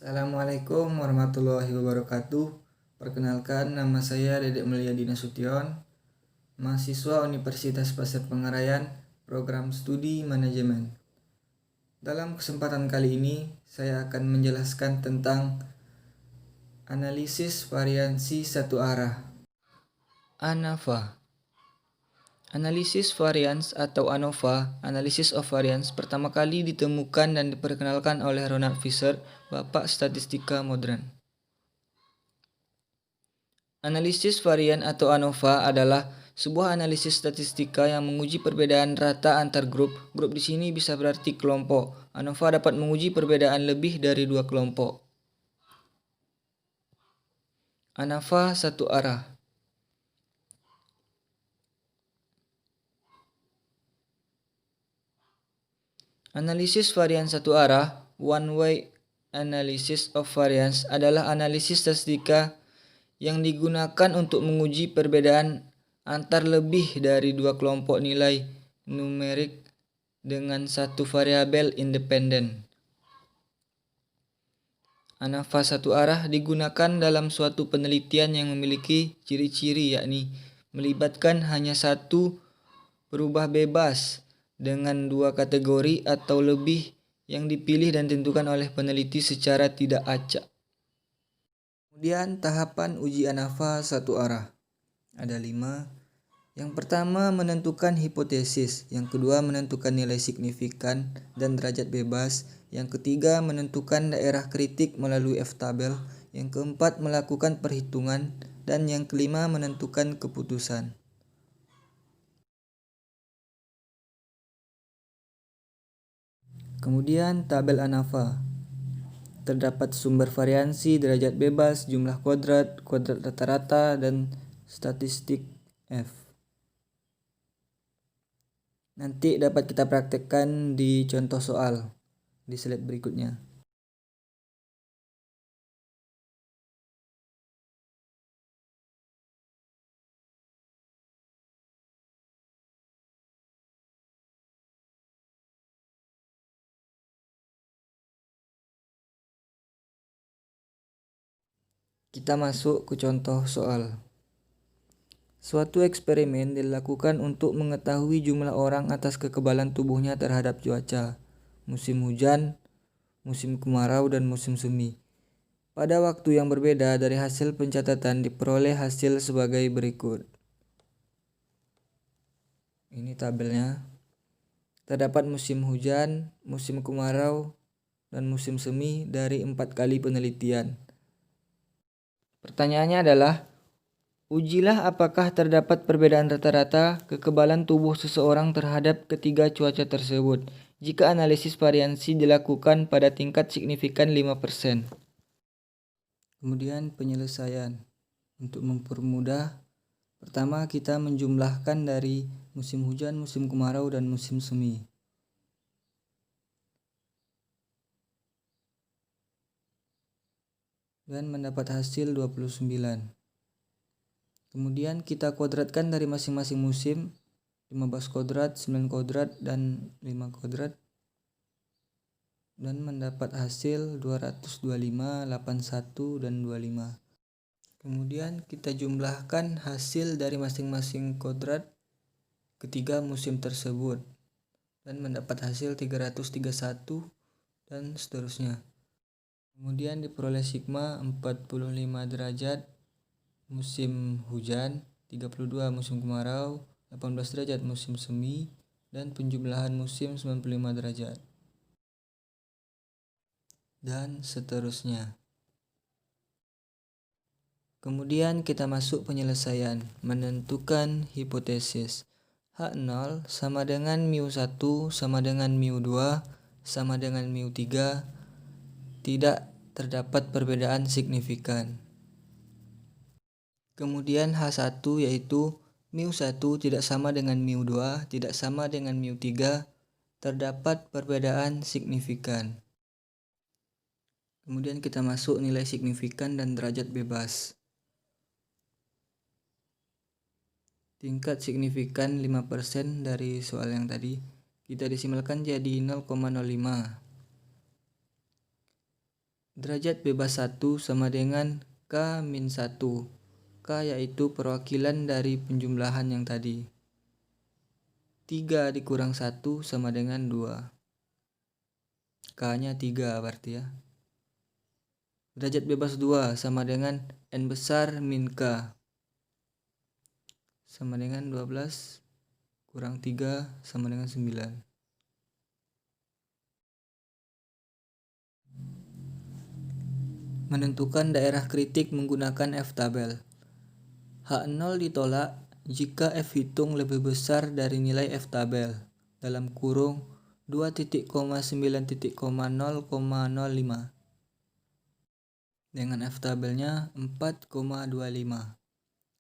Assalamualaikum warahmatullahi wabarakatuh. Perkenalkan, nama saya Dedek Mulyadi Nasution, mahasiswa Universitas Pasir Pengarayan, program studi manajemen. Dalam kesempatan kali ini, saya akan menjelaskan tentang analisis variansi satu arah. ANOVA. Analisis varians atau ANOVA, Analysis of Variance, pertama kali ditemukan dan diperkenalkan oleh Ronald Fisher, bapak statistika modern. Analisis varian atau ANOVA adalah sebuah analisis statistika yang menguji perbedaan rata antar grup. Grup di sini bisa berarti kelompok. ANOVA dapat menguji perbedaan lebih dari dua kelompok. ANOVA satu arah. Analisis varian satu arah, one way analysis of variance, adalah analisis statistika yang digunakan untuk menguji perbedaan antar lebih dari dua kelompok nilai numerik dengan satu variabel independen. ANOVA satu arah digunakan dalam suatu penelitian yang memiliki ciri-ciri, yakni melibatkan hanya satu berubah bebas dengan dua kategori atau lebih yang dipilih dan ditentukan oleh peneliti secara tidak acak. Kemudian tahapan uji ANOVA satu arah ada 5. Yang pertama menentukan hipotesis, yang kedua menentukan nilai signifikan dan derajat bebas, yang ketiga menentukan daerah kritik melalui F-tabel, yang keempat melakukan perhitungan, dan yang kelima menentukan keputusan. Kemudian tabel ANOVA. Terdapat sumber variansi, derajat bebas, jumlah kuadrat, kuadrat rata-rata, dan statistik F. Nanti dapat kita praktekkan di contoh soal di slide berikutnya. Kita masuk ke contoh soal. Suatu eksperimen dilakukan untuk mengetahui jumlah orang atas kekebalan tubuhnya terhadap cuaca, musim hujan, musim kemarau, dan musim semi. Pada waktu yang berbeda dari hasil pencatatan diperoleh hasil sebagai berikut. Ini tabelnya. Terdapat musim hujan, musim kemarau, dan musim semi dari 4 kali penelitian. Pertanyaannya adalah, ujilah apakah terdapat perbedaan rata-rata kekebalan tubuh seseorang terhadap ketiga cuaca tersebut jika analisis variansi dilakukan pada tingkat signifikan 5%. Kemudian penyelesaian. Untuk mempermudah, pertama kita menjumlahkan dari musim hujan, musim kemarau, dan musim semi. Dan mendapat hasil 29. Kemudian kita kuadratkan dari masing-masing musim, 15 kuadrat, 9 kuadrat, dan 5 kuadrat. Dan mendapat hasil 225, 81, dan 25. Kemudian kita jumlahkan hasil dari masing-masing kuadrat ketiga musim tersebut. Dan mendapat hasil 331, dan seterusnya. Kemudian diperoleh sigma 45 derajat musim hujan, 32 musim kemarau, 18 derajat musim semi, dan penjumlahan musim 95 derajat. Dan seterusnya. Kemudian kita masuk penyelesaian, menentukan hipotesis. H0 sama dengan mu1 sama dengan mu2 sama dengan mu3, tidak terdapat perbedaan signifikan. Kemudian H1 yaitu mu1 tidak sama dengan mu2, tidak sama dengan mu3, terdapat perbedaan signifikan. Kemudian kita masuk nilai signifikan dan derajat bebas. Tingkat signifikan 5% dari soal yang tadi, kita desimalkan jadi 0,05. Derajat bebas 1 sama dengan K-1. K yaitu perwakilan dari penjumlahan yang tadi. 3 dikurang 1 sama dengan 2. K-nya 3 berarti ya. Derajat bebas 2 sama dengan N besar min K. Sama dengan 12 kurang 3 sama dengan 9. Menentukan daerah kritik menggunakan F-tabel. H0 ditolak jika F hitung lebih besar dari nilai F-tabel dalam kurung 2.9.0,05 dengan F-tabelnya 4,25.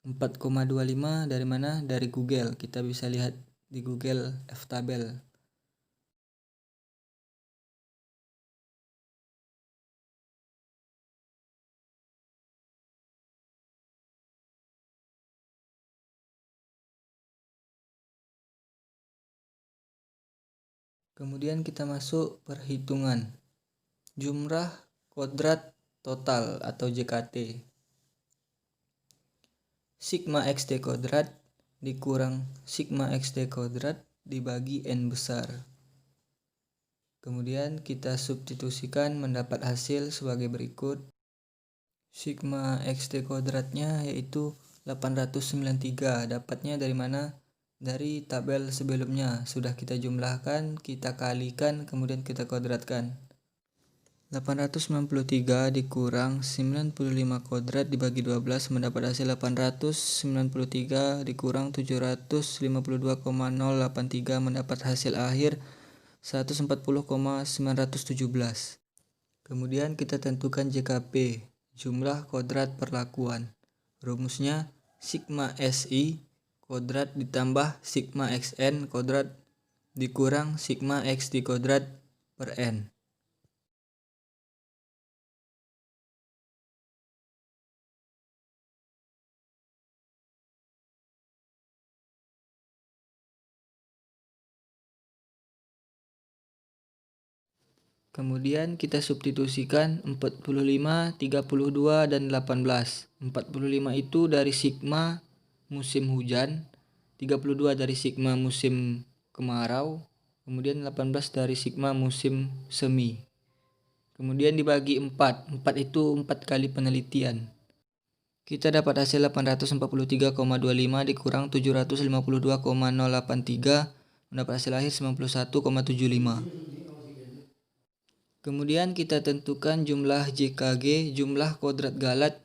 4,25 dari mana? Dari Google. Kita bisa lihat di Google F-tabel. Kemudian kita masuk perhitungan jumlah kodrat total atau JKT. Sigma XT kodrat dikurang sigma XT kodrat dibagi N besar. Kemudian kita substitusikan mendapat hasil sebagai berikut. Sigma XT kodratnya yaitu 893. Dapatnya dari mana? Dari tabel sebelumnya. Sudah kita jumlahkan, kita kalikan, kemudian kita kodratkan. 893 dikurang 95 kodrat dibagi 12 mendapat hasil 893 dikurang 752,083 mendapat hasil akhir 140,917. Kemudian kita tentukan JKP, jumlah kodrat perlakuan. Rumusnya sigma SI kodrat ditambah sigma XN kodrat dikurang sigma XT kodrat per N. Kemudian kita substitusikan 45, 32, dan 18. 45 itu dari sigma musim hujan, 32 dari sigma musim kemarau, kemudian 18 dari sigma musim semi. Kemudian dibagi 4. 4 itu 4 kali penelitian. Kita dapat hasil 843,25 dikurang 752,083 mendapat hasil akhir 91,75. Kemudian kita tentukan jumlah JKG, jumlah kodrat galat.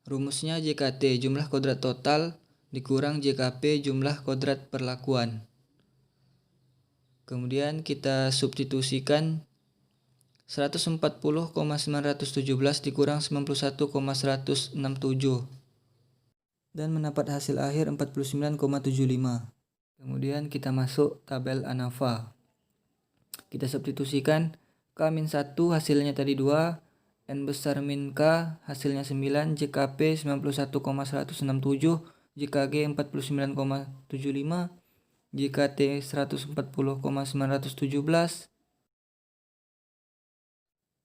Rumusnya JKT, jumlah kodrat total dikurang JKP, jumlah kodrat perlakuan. Kemudian kita substitusikan 140,917 dikurang 91,167 dan mendapat hasil akhir 49,75. Kemudian kita masuk tabel ANAFA. Kita substitusikan K-1 hasilnya tadi 2, N besar min K hasilnya 9, JKP 91,167, JKG 49,75, JKT 140,917.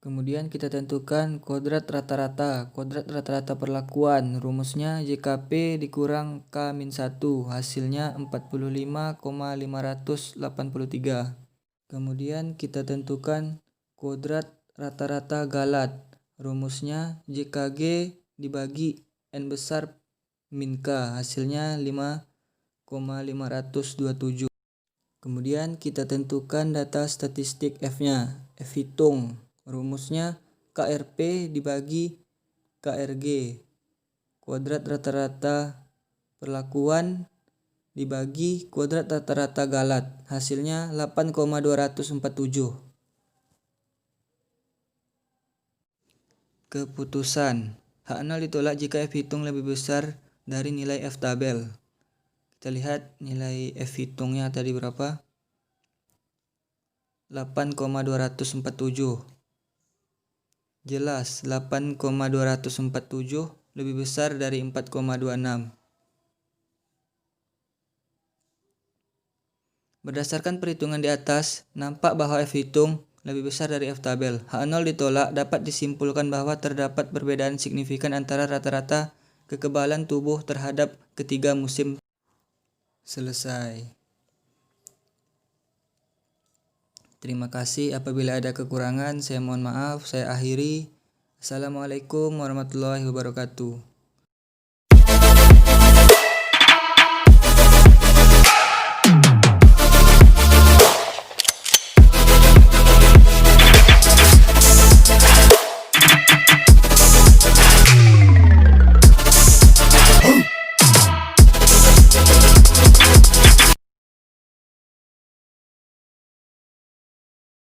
Kemudian kita tentukan kodrat rata-rata. Kodrat rata-rata perlakuan. Rumusnya JKP dikurang K-1 hasilnya 45,583. Kemudian kita tentukan kodrat rata-rata galat. Rumusnya JKG dibagi N besar min K hasilnya 5,527. Kemudian kita tentukan data statistik F-nya. F hitung. Rumusnya KRP dibagi KRG. Kodrat rata-rata perlakuan dibagi kodrat rata-rata galat. Hasilnya 8,247. Keputusan H0 ditolak jika F hitung lebih besar dari nilai F tabel. Kita lihat nilai F hitungnya tadi berapa? 8,247. Jelas 8,247 lebih besar dari 4,26. Berdasarkan perhitungan di atas, nampak bahwa F hitung lebih besar dari F tabel. H0 ditolak, dapat disimpulkan bahwa terdapat perbedaan signifikan antara rata-rata kekebalan tubuh terhadap ketiga musim. Selesai. Terima kasih. Apabila ada kekurangan, saya mohon maaf. Saya akhiri. Assalamualaikum warahmatullahi wabarakatuh.